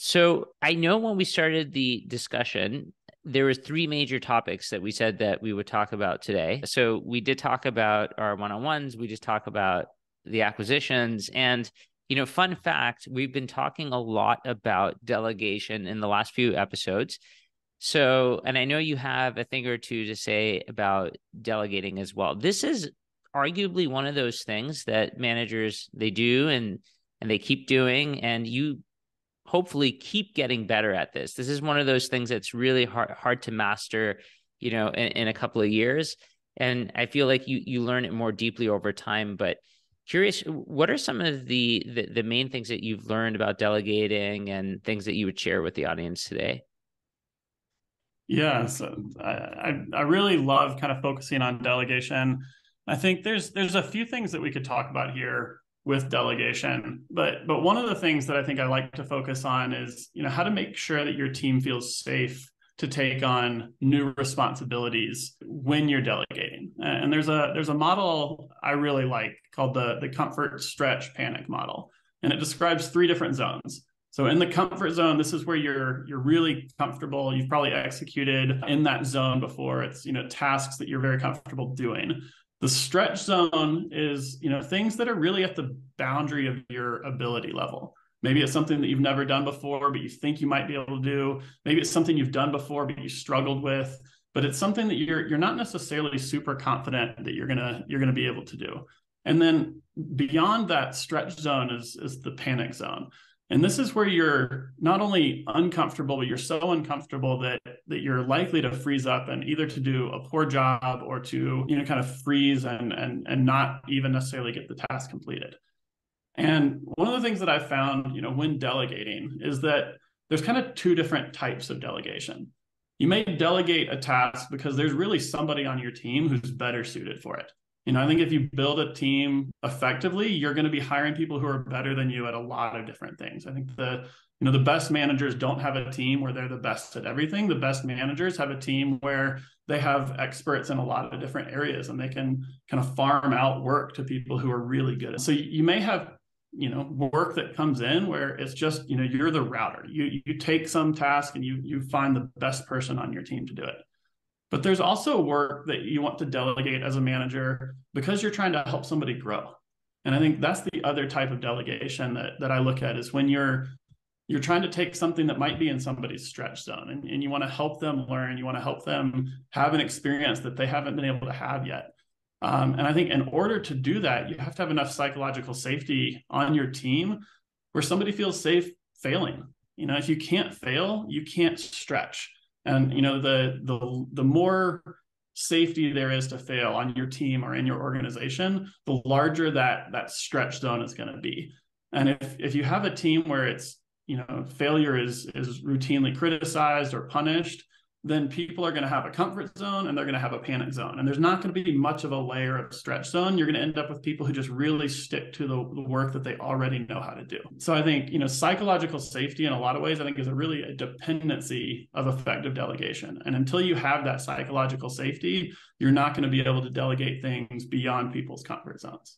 So I know when we started the discussion, there was three major topics that we said that we would talk about today. So we did talk about our one-on-ones, we just talk about the acquisitions, and fun fact, we've been talking a lot about delegation in the last few episodes. So, and I know you have a thing or two to say about delegating as well. This is arguably one of those things that managers they do and they keep doing, and you hopefully keep getting better at this. This is one of those things that's really hard to master, in a couple of years. And I feel like you learn it more deeply over time. But curious, what are some of the main things that you've learned about delegating and things that you would share with the audience today? Yeah, so I really love kind of focusing on delegation. I think there's a few things that we could talk about here with delegation, but one of the things that I think I like to focus on is how to make sure that your team feels safe to take on new responsibilities when you're delegating. And there's a model I really like called the comfort, stretch, panic model, and it describes three different zones. So in the comfort zone, this is where you're really comfortable. You've probably executed in that zone before. It's tasks that you're very comfortable doing. The stretch zone is things that are really at the boundary of your ability level. Maybe it's something that you've never done before, but you think you might be able to do. Maybe it's something you've done before, but you struggled with. But it's something that you're not necessarily super confident that you're gonna be able to do. And then beyond that stretch zone is the panic zone. And this is where you're not only uncomfortable, but you're so uncomfortable that you're likely to freeze up and either to do a poor job or to kind of freeze and not even necessarily get the task completed. And one of the things that I found, when delegating is that there's kind of two different types of delegation. You may delegate a task because there's really somebody on your team who's better suited for it. I think if you build a team effectively, you're going to be hiring people who are better than you at a lot of different things. I think the best managers don't have a team where they're the best at everything. The best managers have a team where they have experts in a lot of different areas and they can kind of farm out work to people who are really good. So you may have work that comes in where it's just you're the router. You take some task and you find the best person on your team to do it. But there's also work that you want to delegate as a manager because you're trying to help somebody grow. And I think that's the other type of delegation that I look at is when you're trying to take something that might be in somebody's stretch zone and you want to help them learn, you want to help them have an experience that they haven't been able to have yet. And I think in order to do that, you have to have enough psychological safety on your team where somebody feels safe failing. If you can't fail, you can't stretch. And the more safety there is to fail on your team or in your organization, the larger that stretch zone is going to be. And if you have a team where it's failure is routinely criticized or punished, then people are going to have a comfort zone and they're going to have a panic zone. And there's not going to be much of a layer of stretch zone. You're going to end up with people who just really stick to the work that they already know how to do. So I think, psychological safety in a lot of ways, I think is a dependency of effective delegation. And until you have that psychological safety, you're not going to be able to delegate things beyond people's comfort zones.